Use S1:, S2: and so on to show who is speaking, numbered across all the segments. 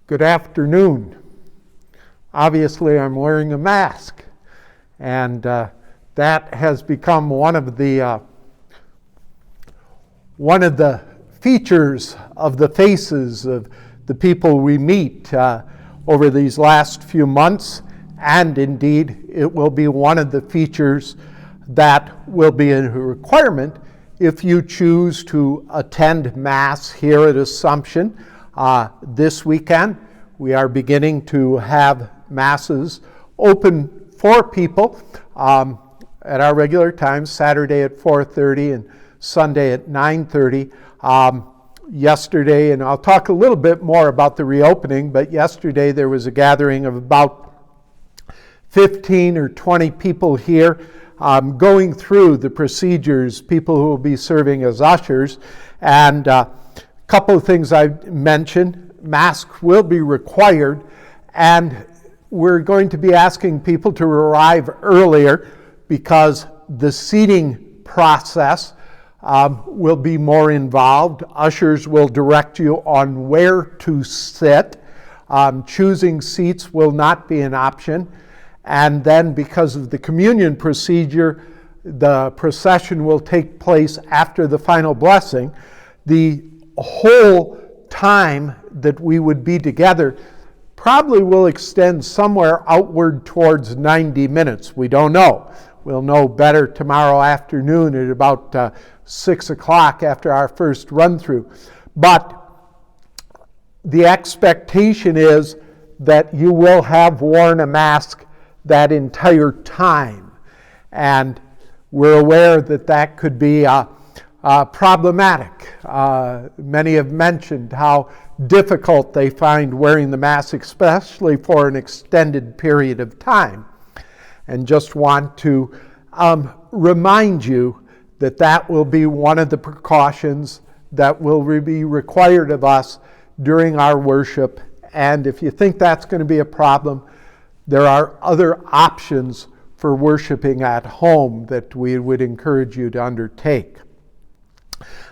S1: Good afternoon. Obviously, I'm wearing a mask, and that has become one of the features of the faces of the people we meet over these last few months, and indeed, it will be one of the features that will be a requirement if you choose to attend Mass here at Assumption. This weekend, we are beginning to have Masses open for people at our regular times, Saturday at 4:30 and Sunday at 9:30. Yesterday, and I'll talk a little bit more about the reopening, but yesterday there was a gathering of about 15 or 20 people here going through the procedures, people who will be serving as ushers, and couple of things I mentioned. Masks will be required, and we're going to be asking people to arrive earlier because the seating process will be more involved. Ushers will direct you on where to sit. Choosing seats will not be an option. And then because of the communion procedure, the procession will take place after the final blessing. The whole time that we would be together probably will extend somewhere outward towards 90 minutes. We don't know. We'll know better tomorrow afternoon at about 6 o'clock after our first run through. But the expectation is that you will have worn a mask that entire time. And we're aware that that could be problematic. Many have mentioned how difficult they find wearing the mask, especially for an extended period of time. And just want to remind you that that will be one of the precautions that will be required of us during our worship. And if you think that's going to be a problem, there are other options for worshiping at home that we would encourage you to undertake.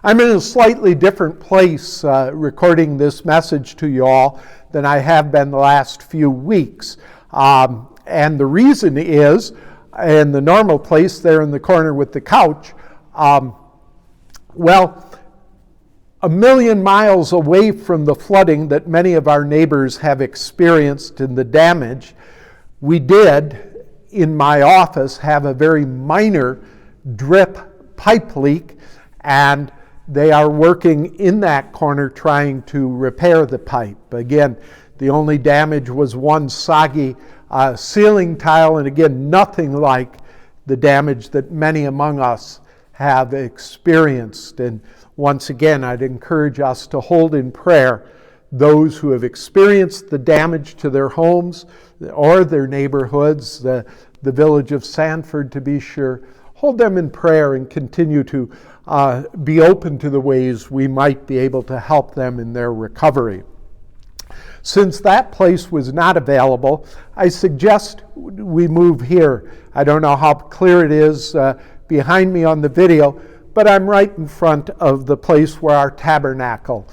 S1: I'm in a slightly different place recording this message to you all than I have been the last few weeks. And the reason is, in the normal place there in the corner with the couch, a million miles away from the flooding that many of our neighbors have experienced and the damage, we did, in my office, have a very minor drip pipe leak, and they are working in that corner trying to repair the pipe. Again, the only damage was one soggy ceiling tile, and again, nothing like the damage that many among us have experienced. And once again, I'd encourage us to hold in prayer those who have experienced the damage to their homes or their neighborhoods, the village of Sanford to be sure. Hold them in prayer and continue to be open to the ways we might be able to help them in their recovery. Since that place was not available, I suggest we move here. I don't know how clear it is behind me on the video, but I'm right in front of the place where our tabernacle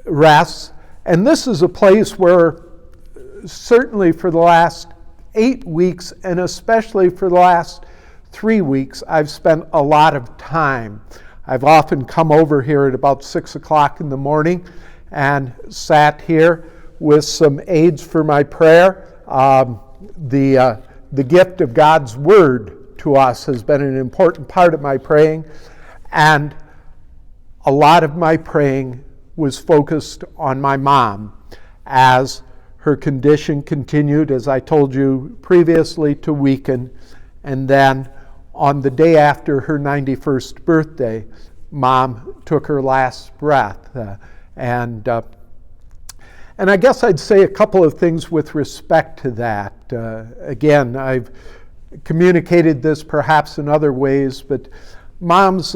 S1: rests. And this is a place where certainly for the last 8 weeks, and especially for the last 3 weeks, I've spent a lot of time. I've often come over here at about 6 o'clock in the morning and sat here with some aids for my prayer. The gift of God's Word to us has been an important part of my praying, and a lot of my praying was focused on my mom as her condition continued, as I told you previously, to weaken. And then on the day after her 91st birthday, Mom took her last breath. And I guess I'd say a couple of things with respect to that. Again, I've communicated this perhaps in other ways, but Mom's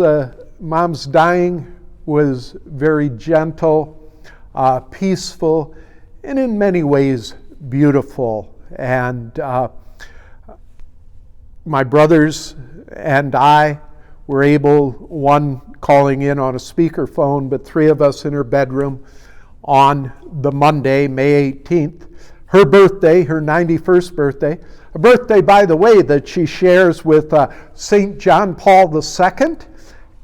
S1: dying was very gentle, peaceful, and in many ways beautiful. And my brothers and I were able, one calling in on a speakerphone, but 3 of us in her bedroom, on the Monday, May 18th, her birthday, her 91st birthday, a birthday, by the way, that she shares with St. John Paul II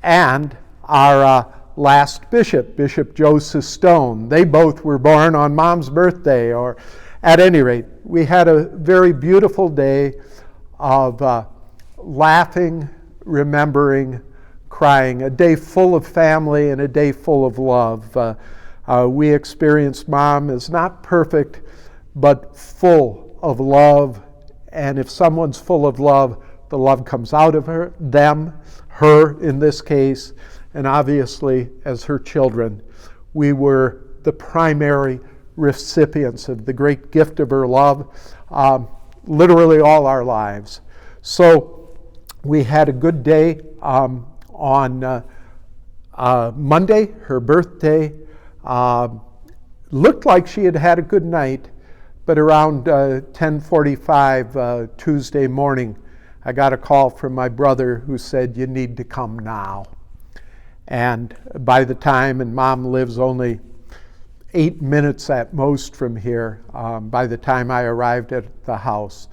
S1: and our last bishop, Bishop Joseph Stone. They both were born on Mom's birthday, or at any rate, we had a very beautiful day of laughing, remembering, crying, a day full of family and a day full of love. We experienced Mom as not perfect, but full of love. And if someone's full of love, the love comes out of her in this case, and obviously as her children, we were the primary recipients of the great gift of her love, literally all our lives. So we had a good day on Monday, her birthday. Looked like she had had a good night, but around 10:45 Tuesday morning, I got a call from my brother who said, "You need to come now." And by the time, and Mom lives only 8 minutes at most from here, by the time I arrived at the house,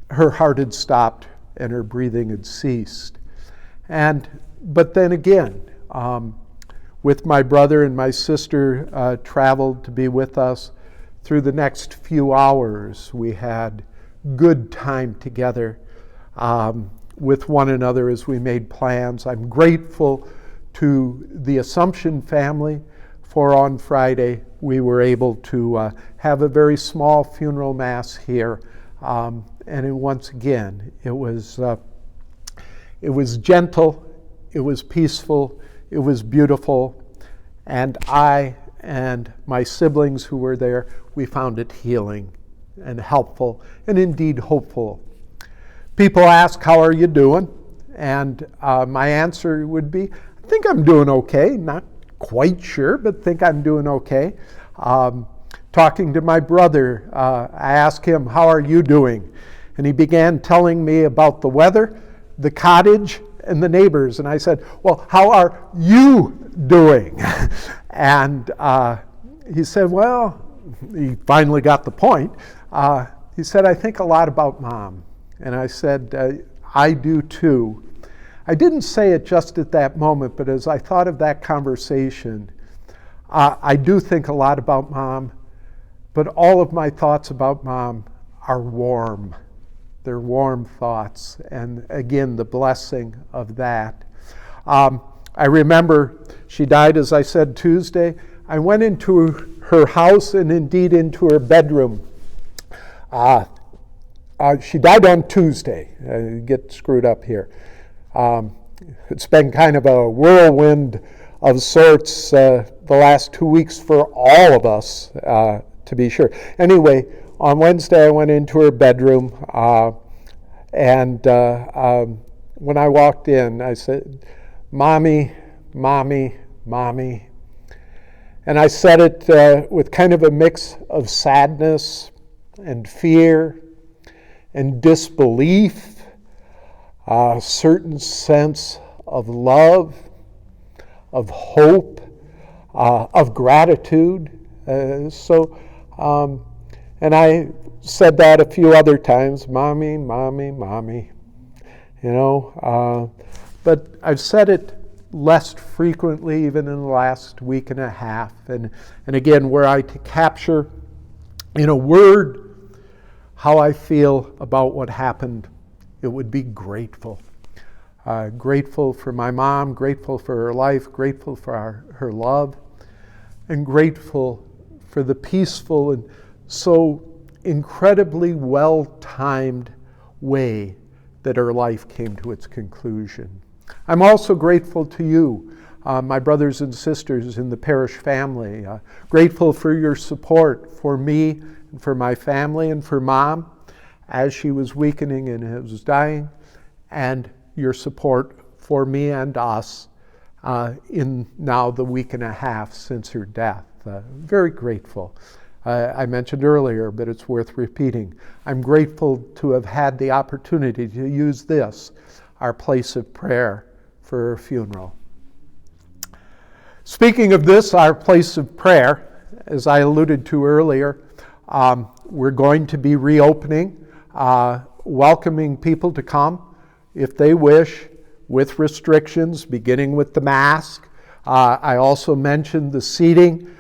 S1: her heart had stopped and her breathing had ceased. But then again, with my brother and my sister traveled to be with us through the next few hours. We had good time together with one another as we made plans. I'm grateful to the Assumption family for on Friday we were able to have a very small funeral mass here. Once again, it was gentle, it was peaceful, it was beautiful, and I and my siblings who were there, we found it healing and helpful and indeed hopeful. People ask, "How are you doing?" And my answer would be, "I think I'm doing okay. Not quite sure, but think I'm doing okay." Talking to my brother, I asked him, "How are you doing?" And he began telling me about the weather, the cottage, and the neighbors. And I said, "Well, how are you doing?" And he said, well, he finally got the point. He said, "I think a lot about Mom." And I said, "I do too." I didn't say it just at that moment, but as I thought of that conversation, I do think a lot about Mom, but all of my thoughts about Mom are warm. They're warm thoughts, and again, the blessing of that. I remember she died, as I said, Tuesday. I went into her house and indeed into her bedroom. She died on Tuesday. Get screwed up here. It's been kind of a whirlwind of sorts the last 2 weeks for all of us, to be sure. Anyway, on Wednesday I went into her bedroom, and when I walked in, I said, "Mommy, Mommy, Mommy." And I said it with kind of a mix of sadness and fear and disbelief, a certain sense of love, of hope, of gratitude. And I said that a few other times, "Mommy, Mommy, Mommy," but I've said it less frequently even in the last week and a half. And again, were I to capture in a word how I feel about what happened, it would be grateful. Grateful for my mom, grateful for her life, grateful for her love, and grateful for the peaceful and so incredibly well-timed way that her life came to its conclusion. I'm also grateful to you, my brothers and sisters in the parish family, grateful for your support for me and for my family and for Mom as she was weakening and was dying, and your support for me and us in now the week and a half since her death. Very grateful. I mentioned earlier, but it's worth repeating. I'm grateful to have had the opportunity to use this, our place of prayer, for her funeral. Speaking of this, our place of prayer, as I alluded to earlier, we're going to be reopening, welcoming people to come if they wish, with restrictions, beginning with the mask. I also mentioned the seating.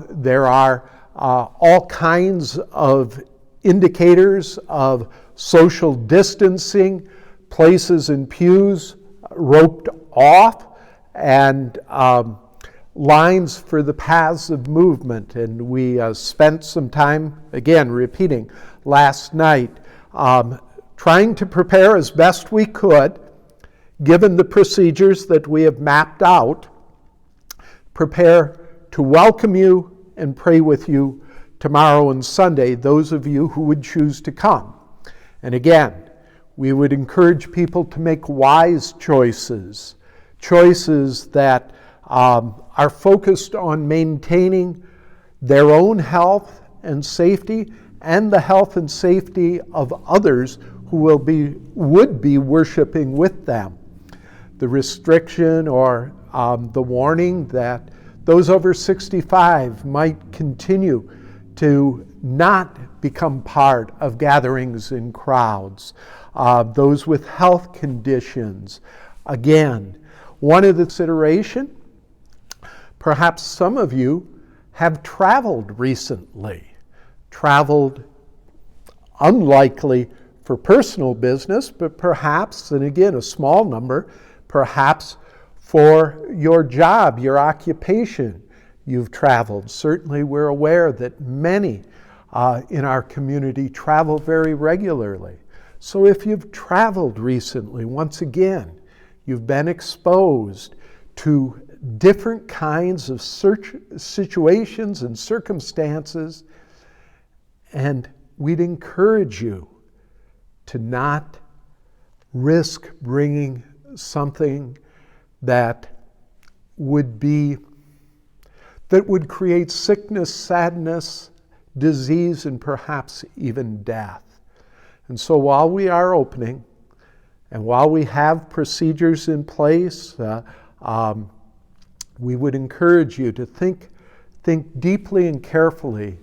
S1: There are all kinds of indicators of social distancing, places and pews roped off, and lines for the paths of movement. And we spent some time, again, repeating, last night, trying to prepare as best we could, given the procedures that we have mapped out, prepare to welcome you and pray with you tomorrow and Sunday, those of you who would choose to come. And again, we would encourage people to make wise choices that are focused on maintaining their own health and safety and the health and safety of others who would be worshiping with them. The restriction or the warning that those over 65 might continue to not become part of gatherings in crowds. Those with health conditions. Again, one of the consideration, perhaps some of you have traveled recently. Traveled unlikely for personal business, but perhaps, and again a small number, perhaps for your job, your occupation, you've traveled. Certainly we're aware that many in our community travel very regularly. So if you've traveled recently, once again, you've been exposed to different kinds of situations and circumstances, and we'd encourage you to not risk bringing something that would create sickness, sadness, disease, and perhaps even death. And so while we are opening, and while we have procedures in place, we would encourage you to think deeply and carefully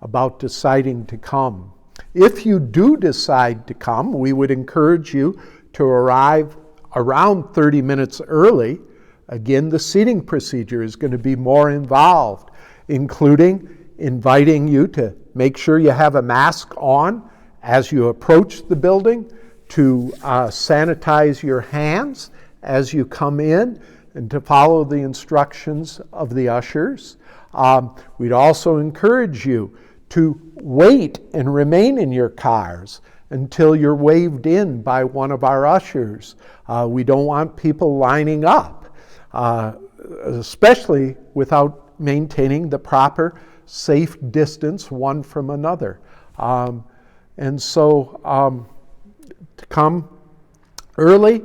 S1: about deciding to come. If you do decide to come, we would encourage you to arrive around 30 minutes early. Again, the seating procedure is going to be more involved, including inviting you to make sure you have a mask on as you approach the building, to sanitize your hands as you come in, and to follow the instructions of the ushers. We'd also encourage you to wait and remain in your cars until you're waved in by one of our ushers. We don't want people lining up, especially without maintaining the proper safe distance one from another. And so to come early,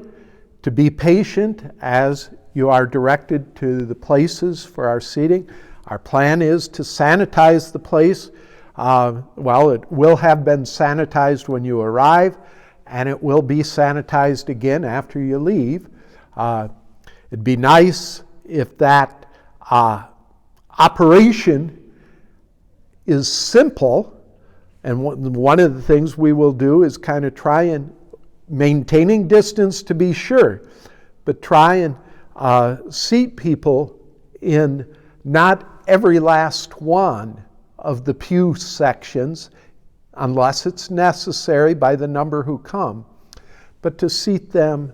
S1: to be patient as you are directed to the places for our seating. Our plan is to sanitize the place. It will have been sanitized when you arrive, and it will be sanitized again after you leave. It'd be nice if that operation is simple, and one of the things we will do is kind of try and maintaining distance to be sure, but try and seat people in not every last one of the pew sections, unless it's necessary by the number who come, but to seat them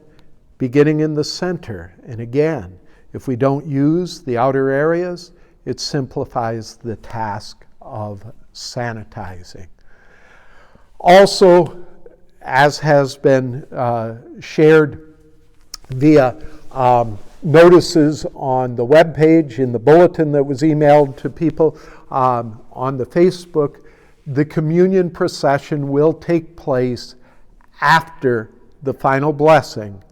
S1: beginning in the center. And again, if we don't use the outer areas, it simplifies the task of sanitizing. Also, as has been shared via notices on the webpage, in the bulletin that was emailed to people on the Facebook, the communion procession will take place after the final blessing,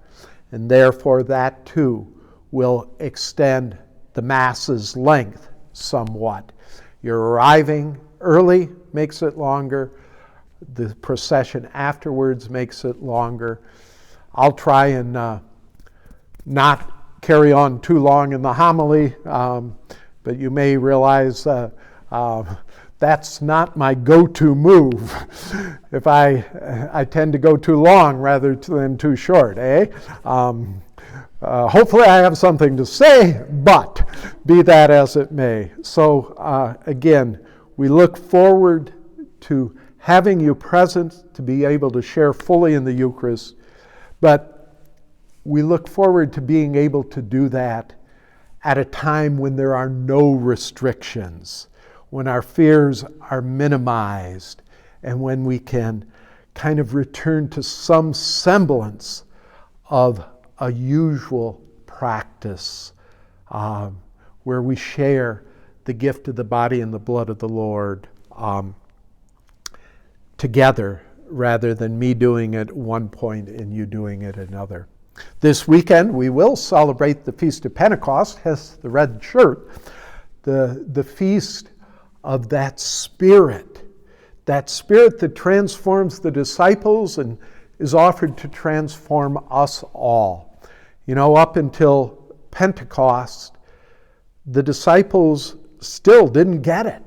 S1: and therefore that too will extend the Mass's length somewhat. Your arriving early makes it longer. The procession afterwards makes it longer. I'll try and not carry on too long in the homily, but you may realize that's not my go-to move. If I tend to go too long rather than too short, eh? Hopefully I have something to say, but be that as it may. So again, we look forward to having you present to be able to share fully in the Eucharist, but we look forward to being able to do that at a time when there are no restrictions, when our fears are minimized, and when we can kind of return to some semblance of a usual practice where we share the gift of the body and the blood of the Lord together, rather than me doing it at one point and you doing it another. This weekend we will celebrate the Feast of Pentecost, hence the red shirt, the feast of that Spirit that transforms the disciples and is offered to transform us all. You know, up until Pentecost, the disciples still didn't get it.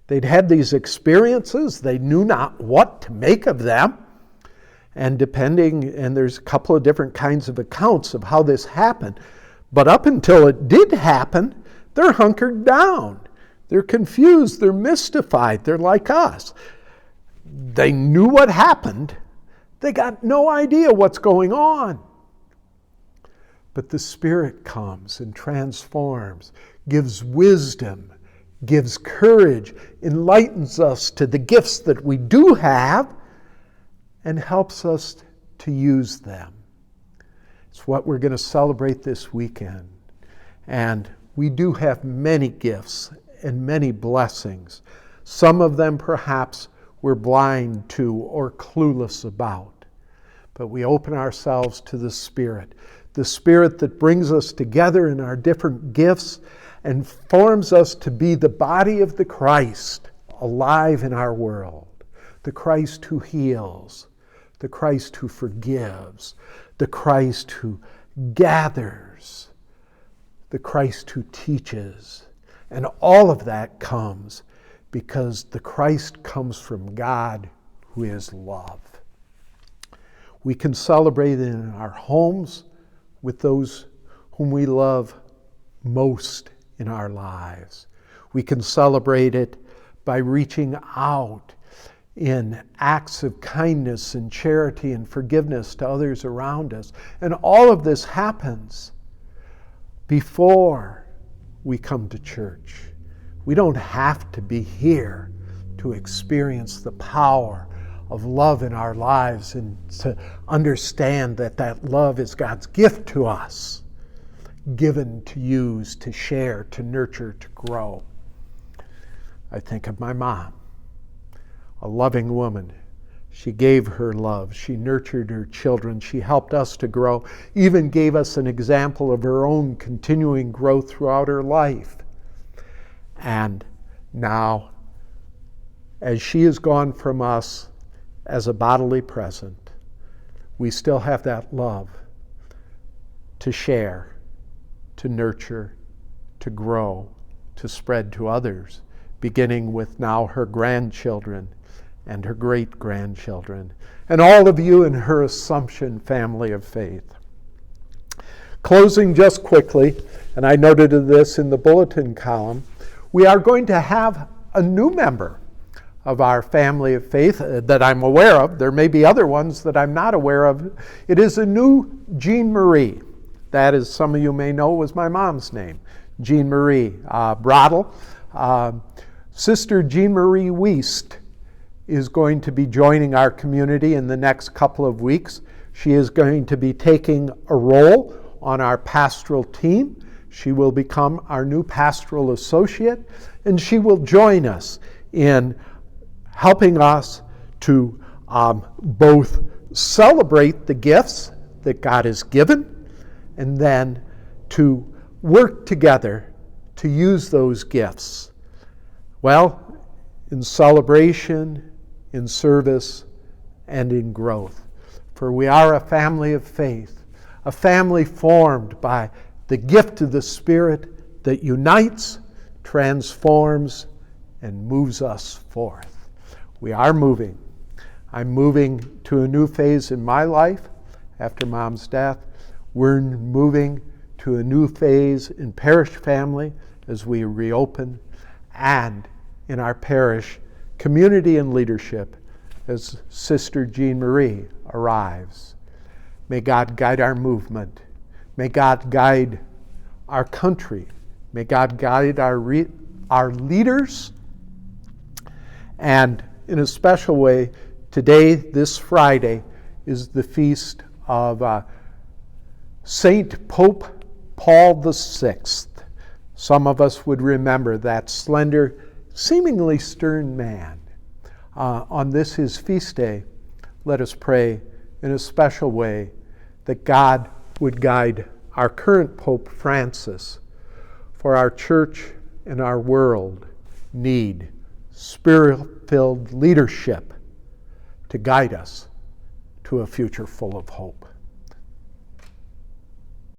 S1: They'd had these experiences, they knew not what to make of them. And there's a couple of different kinds of accounts of how this happened. But up until it did happen, they're hunkered down. They're confused, they're mystified, they're like us. They knew what happened, they got no idea what's going on. But the Spirit comes and transforms, gives wisdom, gives courage, enlightens us to the gifts that we do have, and helps us to use them. It's what we're going to celebrate this weekend. And we do have many gifts and many blessings. Some of them perhaps we're blind to or clueless about. But we open ourselves to the Spirit that brings us together in our different gifts and forms us to be the body of the Christ alive in our world. The Christ who heals, the Christ who forgives, the Christ who gathers, the Christ who teaches. And all of that comes because the Christ comes from God, who is love. We can celebrate it in our homes with those whom we love most in our lives. We can celebrate it by reaching out in acts of kindness and charity and forgiveness to others around us. And all of this happens before we come to church. We don't have to be here to experience the power of love in our lives and to understand that that love is God's gift to us, given to use, to share, to nurture, to grow. I think of my mom, a loving woman. She gave her love. She nurtured her children. She helped us to grow, even gave us an example of her own continuing growth throughout her life. And now, as she is gone from us as a bodily present, we still have that love to share, to nurture, to grow, to spread to others, beginning with now her grandchildren and her great-grandchildren, and all of you in her Assumption family of faith. Closing just quickly, and I noted this in the bulletin column, we are going to have a new member of our family of faith that I'm aware of. There may be other ones that I'm not aware of. It is a new Jean Marie. That, as some of you may know, was my mom's name, Jean Marie Brattle. Sister Jean Marie Wiest is going to be joining our community in the next couple of weeks. She is going to be taking a role on our pastoral team. She will become our new pastoral associate, and she will join us in helping us to both celebrate the gifts that God has given, and then to work together to use those gifts, well, in celebration, in service, and in growth. For we are a family of faith, a family formed by the gift of the Spirit that unites, transforms, and moves us forth. We are moving. I'm moving to a new phase in my life after Mom's death. We're moving to a new phase in parish family as we reopen, and in our parish community and leadership as Sister Jean Marie arrives. May God guide our movement. May God guide our country. May God guide our leaders. And in a special way, today, this Friday, is the feast of Saint Pope Paul VI. Some of us would remember that slender, seemingly stern man. On this, his feast day, let us pray in a special way that God would guide our current Pope Francis, for our church and our world need Spirit-filled leadership to guide us to a future full of hope.